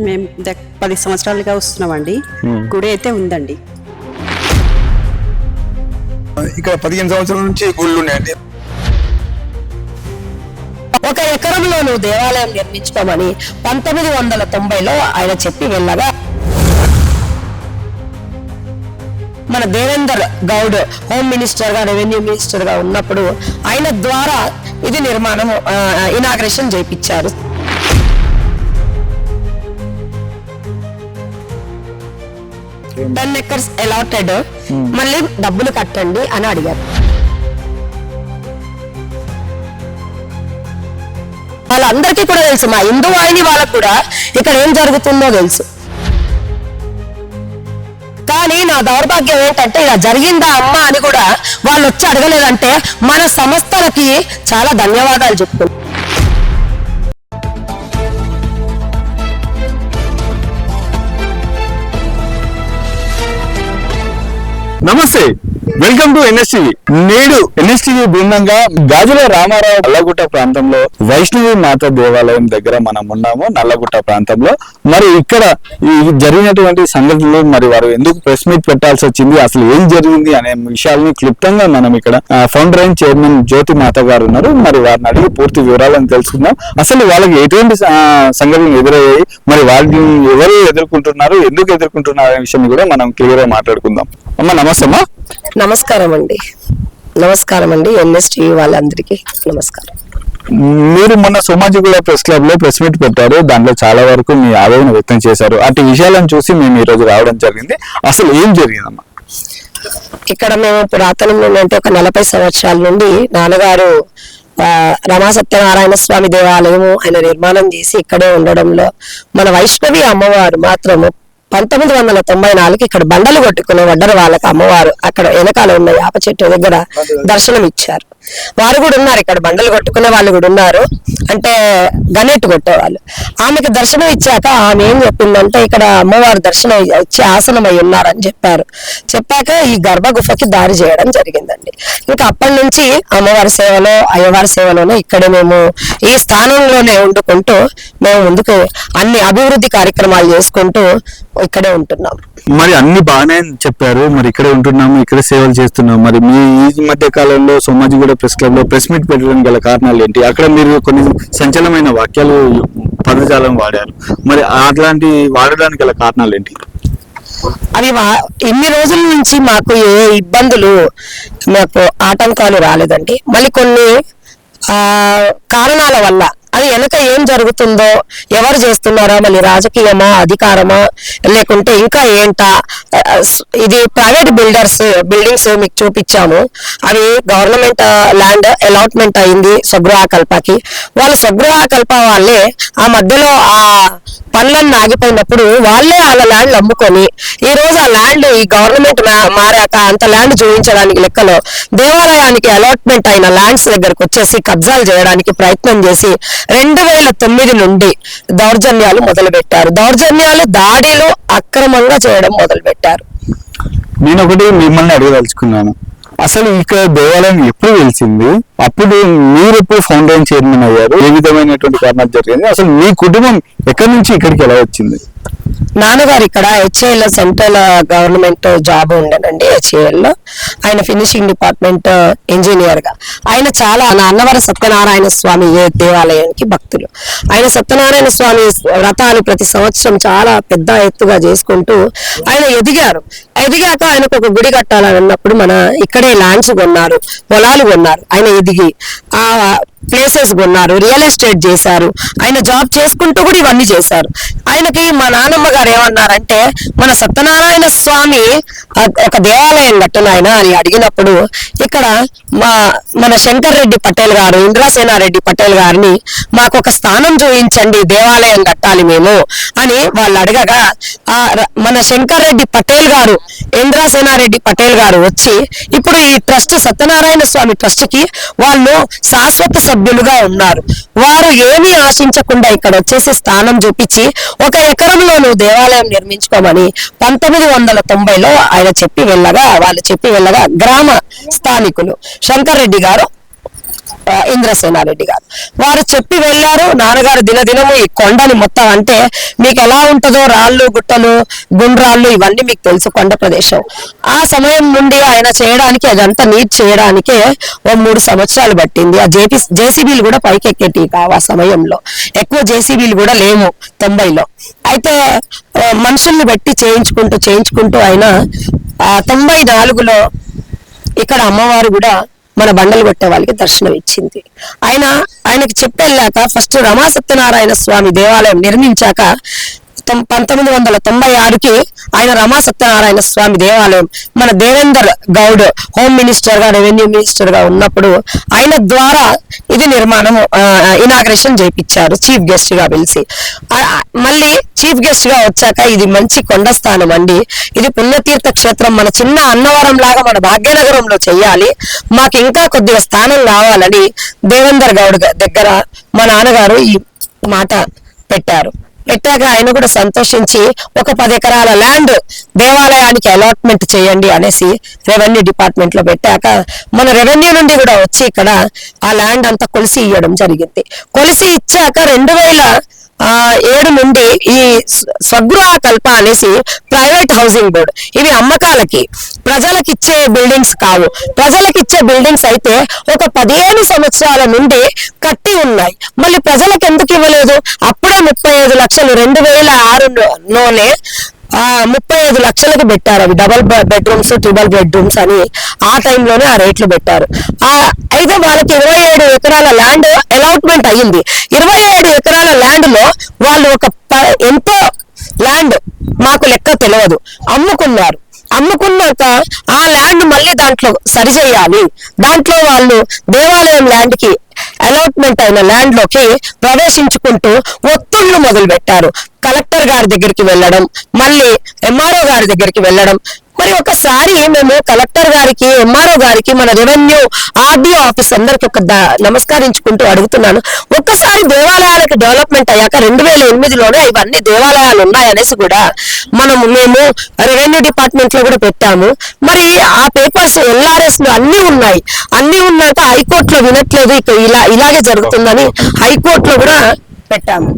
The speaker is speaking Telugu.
మేము 10 సంవత్సరాలుగా వస్తున్నామండి. గుడి అయితే ఉందండి. ఇక్కడ 15 సంవత్సరాల నుంచి గుళ్ళు ఉన్నాయండి. ఒక ఎకరంలో నువ్వు దేవాలయం నిర్మించుకోమని 1990లో ఆయన చెప్పి వెళ్ళగా మన దేవేందర్ గౌడ్ హోమ్ మినిస్టర్ గా, రెవెన్యూ మినిస్టర్ గా ఉన్నప్పుడు ఆయన ద్వారా ఇది నిర్మాణం ఇనాగ్రేషన్ చేయించారు. $10 acres అలాటెడ్, మళ్ళీ డబ్బులు కట్టండి అని అడిగారు. వాళ్ళందరికీ కూడా తెలుసు, మా హిందూ వాహిని వాళ్ళకు కూడా ఇక్కడ ఏం జరుగుతుందో తెలుసు. కానీ నా దౌర్భాగ్యం ఏంటంటే ఇలా జరిగిందా అమ్మా అని కూడా వాళ్ళు వచ్చి అడగలేదంటే మన సంస్థలకి చాలా ధన్యవాదాలు చెప్తున్నాను. నమస్తే, వెల్కమ్ టు ఎన్ఎస్టీవీ. నేడు ఎన్ఎస్టీవీ బృందంగా గాజుల రామారావు నల్లగుట్ట ప్రాంతంలో వైష్ణవి మాత దేవాలయం దగ్గర మనం ఉన్నాము. నల్లగుట్ట ప్రాంతంలో మరి ఇక్కడ ఈ జరిగినటువంటి సంఘటనలు, మరి వారు ఎందుకు ప్రెస్ మీట్ పెట్టాల్సి వచ్చింది, అసలు ఏం జరిగింది అనే విషయాలని క్లుప్తంగా మనం ఇక్కడ ఫౌండర్ అండ్ చైర్మన్ జ్యోతి మాత గారు ఉన్నారు. మరి వారిని అడిగి పూర్తి వివరాలను తెలుసుకుందాం. అసలు వాళ్ళకి ఎటువంటి సంఘటనలు ఎదురయ్యాయి, మరి వాళ్ళని ఎవరు ఎదుర్కొంటున్నారు, ఎందుకు ఎదుర్కొంటున్నారు అనే విషయాన్ని కూడా మనం క్లియర్ గా మాట్లాడుకుందాం. అమ్మ నమస్తే. అమ్మా నమస్కారం అండి. నమస్కారం అండి, ఎన్ఎస్టీవీ వాళ్ళందరికీ నమస్కారం. మీరు మొన్న సోమాజిగూడ ప్రెస్ క్లబ్ లో ప్రెస్ మీట్ పెట్టారు. దాంట్లో చాలా వరకు మీ ఆవేదన వ్యక్తం చేశారు. అటు విషయాలను చూసి మేము ఈ రోజు రావడం జరిగింది. అసలు ఏం జరిగిందమ్మా? ఇక్కడ మేము పురాతనంలో అంటే ఒక 40 సంవత్సరాల నుండి నాన్నగారు రమా సత్యనారాయణ స్వామి దేవాలయము ఆయన నిర్మాణం చేసి ఇక్కడే ఉండడంలో మన వైష్ణవి అమ్మవారు మాత్రము 1994 ఇక్కడ బండలు కొట్టుకునే వడ్డరు వాళ్ళకి అమ్మవారు అక్కడ వెనకాల ఉన్న యాప చెట్టు దగ్గర దర్శనం ఇచ్చారు. వారు కూడా ఉన్నారు, ఇక్కడ బండలు కొట్టుకునే వాళ్ళు కూడా ఉన్నారు, అంటే గనెట్టు కొట్టేవాళ్ళు. ఆమెకు దర్శనం ఇచ్చాక ఆమె ఏం చెప్పిందంటే ఇక్కడ అమ్మవారు దర్శనం ఇచ్చి ఆసనమై ఉన్నారని చెప్పారు. చెప్పాక ఈ గర్భగుఫకి దారి చేయడం జరిగిందండి. ఇంకా అప్పటి నుంచి అమ్మవారి సేవలో అయ్యవారి సేవలోనే ఇక్కడే మేము ఈ స్థానంలోనే వండుకుంటూ మేము ముందుకు అన్ని అభివృద్ధి కార్యక్రమాలు చేసుకుంటూ ఇక్కడే ఉంటున్నాం. మరి అన్ని బాగానే చెప్పారు, మరి ఇక్కడే ఉంటున్నాము, ఇక్కడ సేవలు చేస్తున్నాం. మరి మీ ఈ మధ్య కాలంలో సోమాజిగూడ ప్రెస్ క్లబ్ లో ప్రెస్ మీట్ పెట్టడం గల కారణాలు ఏంటి? అక్కడ మీరు కొన్ని సంచలనమైన వాక్యాలు, పదజాలం వాడారు. మరి అట్లాంటి వాడడానికి గల కారణాలు ఏంటి? అవి ఇన్ని రోజుల నుంచి మాకు ఏ ఇబ్బందులు, మాకు ఆటంకాలు రాలేదండి. మళ్ళీ కొన్ని కారణాల వల్ల అది వెనక ఏం జరుగుతుందో, ఎవరు చేస్తున్నారా, మళ్ళీ రాజకీయమా, అధికారమా, లేకుంటే ఇంకా ఏంటా, ఇది ప్రైవేట్ బిల్డింగ్స్ మీకు చూపించాము. అవి గవర్నమెంట్ ల్యాండ్ అలాట్మెంట్ అయింది స్వగృహకల్పకి. వాళ్ళు స్వగృహకల్ప వాళ్ళే ఆ మధ్యలో ఆ పనులన్నీ ఆగిపోయినప్పుడు వాళ్ళే వాళ్ళ ల్యాండ్ అమ్ముకొని ఈ రోజు ఆ ల్యాండ్ ఈ గవర్నమెంట్ మారాక అంత ల్యాండ్ చూపించడానికి లెక్కలో దేవాలయానికి అలాట్మెంట్ అయిన ల్యాండ్స్ దగ్గరకు వచ్చేసి కబ్జాలు చేయడానికి ప్రయత్నం చేసి 2009 నుండి దౌర్జన్యాలు మొదలుపెట్టారు. దాడిలో అక్రమంగా చేయడం మొదలుపెట్టారు. నేను ఒకటి మిమ్మల్ని అడగదలుచుకున్నాను, అసలు ఇక్కడ దేవాలయం ఎప్పుడు వెలిసింది? అప్పుడు మీరు ఎప్పుడు ఫౌండర్ అండ్ చైర్మన్ అయ్యారు? ఏ విధమైనటువంటి కారణాలు జరిగింది? అసలు మీ కుటుంబం ఎక్కడి నుంచి ఇక్కడికి ఎలా వచ్చింది? నాన్నగారు ఇక్కడ హెచ్ఏఎల్ లో సెంట్రల్ గవర్నమెంట్ జాబ్ ఉండేనండి. హెచ్ఏఎల్ లో ఆయన ఫినిషింగ్ డిపార్ట్మెంట్ ఇంజనీర్ గా. ఆయన చాలా అన్నవరం సత్యనారాయణ స్వామి దేవాలయానికి భక్తులు. ఆయన సత్యనారాయణ స్వామి వ్రతాలు ప్రతి సంవత్సరం చాలా పెద్ద ఎత్తుగా చేసుకుంటూ ఆయన ఎదిగాక ఆయనకు ఒక గుడి కట్టాలని అన్నప్పుడు మన ఇక్కడే ల్యాండ్స్ కొన్నారు, పొలాలు కొన్నారు. ఆయన ఎదిగి ఆ ప్లేసెస్ కొన్నారు, రియల్ ఎస్టేట్ చేశారు. ఆయన జాబ్ చేసుకుంటూ కూడా ఇవన్నీ చేశారు. ఆయనకి మా నాన్నమ్మ గారు ఏమన్నారంటే మన సత్యనారాయణ స్వామి ఒక దేవాలయం కట్టును ఆయన అని అడిగినప్పుడు ఇక్కడ మన శంకర్ రెడ్డి పటేల్ గారు, ఇంద్రసేనారెడ్డి పటేల్ గారిని మాకు ఒక స్థానం చూపించండి, దేవాలయం కట్టాలి మేము అని వాళ్ళు అడగగా మన శంకర్ రెడ్డి పటేల్ గారు, ఇంద్రసేనారెడ్డి పటేల్ గారు వచ్చి ఇప్పుడు ఈ ట్రస్ట్ సత్యనారాయణ స్వామి ట్రస్ట్ కి వాళ్ళు శాశ్వత సభ్యులుగా ఉన్నారు. వారు ఏమీ ఆశించకుండా ఇక్కడ వచ్చేసి స్థానం చూపించి ఒక ఎకరంలో నువ్వు దేవాలయం నిర్మించుకోమని 1990లో ఆయన వాళ్ళు చెప్పి వెళ్ళగా గ్రామ స్థానికులు శంకర్ రెడ్డి గారు ఇంద్రసేనారెడ్డి గారు. వారు చెప్పి వెళ్ళారు. నాన్నగారు దినదినము ఈ కొండని మొత్తం, అంటే మీకు ఎలా ఉంటుందో రాళ్ళు గుట్టలు గుండ్రాళ్ళు ఇవన్నీ మీకు తెలుసు, కొండ ప్రదేశం. ఆ సమయం నుండి ఆయన చేయడానికి, అదంతా నీట్ చేయడానికే 3 సంవత్సరాలు పట్టింది. ఆ జేసీబీలు కూడా పైకెక్కేటి కావు ఆ సమయంలో, ఎక్కువ జేసీబీలు కూడా లేవు 90లో. అయితే మనుషుల్ని పెట్టి చేయించుకుంటూ ఆయన 94లో ఇక్కడ అమ్మవారు కూడా మన బండలు కొట్టే వాళ్ళకి దర్శనం ఇచ్చింది. ఆయనకి చెప్పెళ్ళాక ఫస్ట్ రమా సత్యనారాయణ స్వామి దేవాలయం నిర్మించాక 1996కి ఆయన రమా సత్యనారాయణ స్వామి దేవాలయం మన దేవేందర్ గౌడ్ హోమ్ మినిస్టర్ గా, రెవెన్యూ మినిస్టర్ గా ఉన్నప్పుడు ఆయన ద్వారా ఇది నిర్మాణం ఇనాగ్రేషన్ చేయించారు చీఫ్ గెస్ట్ గా పిలిచి. మళ్ళీ చీఫ్ గెస్ట్ గా వచ్చాక ఇది మంచి కొండ స్థానం అండి, ఇది పుణ్యతీర్థ క్షేత్రం, మన చిన్న అన్నవరం లాగా మన భాగ్యనగరంలో చెయ్యాలి, మాకు ఇంకా కొద్దిగా స్థానం కావాలని దేవేందర్ గౌడ్ దగ్గర మా నాన్నగారు ఈ మాట పెట్టారు. పెట్టాక ఆయన కూడా సంతోషించి ఒక 10 ఎకరాల ల్యాండ్ దేవాలయానికి అలాట్మెంట్ చేయండి అనేసి రెవెన్యూ డిపార్ట్మెంట్ లో పెట్టాక మన రెవెన్యూ నుండి కూడా వచ్చి ఇక్కడ ఆ ల్యాండ్ అంతా కొలిసి ఇవ్వడం జరిగింది. కొలిసి ఇచ్చాక 2007 నుండి ఈ స్వగృహ కల్ప అనేసి ప్రైవేట్ హౌసింగ్ బోర్డు, ఇవి అమ్మకాలకి ప్రజలకు ఇచ్చే బిల్డింగ్స్ కావు. ప్రజలకు ఇచ్చే బిల్డింగ్స్ అయితే ఒక 15 సంవత్సరాల నుండి కట్టి ఉన్నాయి. మళ్ళీ ప్రజలకు ఎందుకు ఇవ్వలేదు? అప్పుడే 35 లక్షలు 2006లోనే 35 లక్షలకు పెట్టారు. అవి డబుల్ బెడ్రూమ్స్, ట్రిపుల్ బెడ్రూమ్స్ అని ఆ టైంలోనే ఆ రేట్లు పెట్టారు. అయితే వాళ్ళకి 27 ఎకరాల ల్యాండ్ అలాట్మెంట్ అయ్యింది. 27 ఎకరాల ల్యాండ్ లో వాళ్ళు ఎంతో ల్యాండ్ మాకు లెక్క తెలియదు అమ్ముకున్నారు. అమ్ముకున్నాక ఆ ల్యాండ్ మళ్ళీ దాంట్లో సరిచేయాలి, దాంట్లో వాళ్ళు దేవాలయం ల్యాండ్ కి అలాట్మెంట్ అయిన ల్యాండ్ లోకి ప్రవేశించుకుంటూ ఒత్తిళ్లు మొదలు పెట్టారు. కలెక్టర్ గారి దగ్గరికి వెళ్ళడం, మళ్ళీ ఎంఆర్ఓ గారి దగ్గరికి వెళ్ళడం. మరి ఒకసారి మేము కలెక్టర్ గారికి, ఎంఆర్ఓ గారికి, మన రెవెన్యూ ఆర్డీఓ ఆఫీస్ అందరికి నమస్కరించుకుంటూ అడుగుతున్నాను, ఒక్కసారి దేవాలయాలకు డెవలప్మెంట్ అయ్యాక 2008లోనే ఇవన్నీ దేవాలయాలు ఉన్నాయనేసి కూడా మేము రెవెన్యూ డిపార్ట్మెంట్ లో కూడా పెట్టాము. మరి ఆ పేపర్స్ ఎల్ఆర్ఎస్ లో అన్ని ఉన్నాయి. అన్ని ఉన్నాక హైకోర్టులో వినట్లేదు, ఇలాగే జరుగుతుందని హైకోర్టులో కూడా పెట్టాము.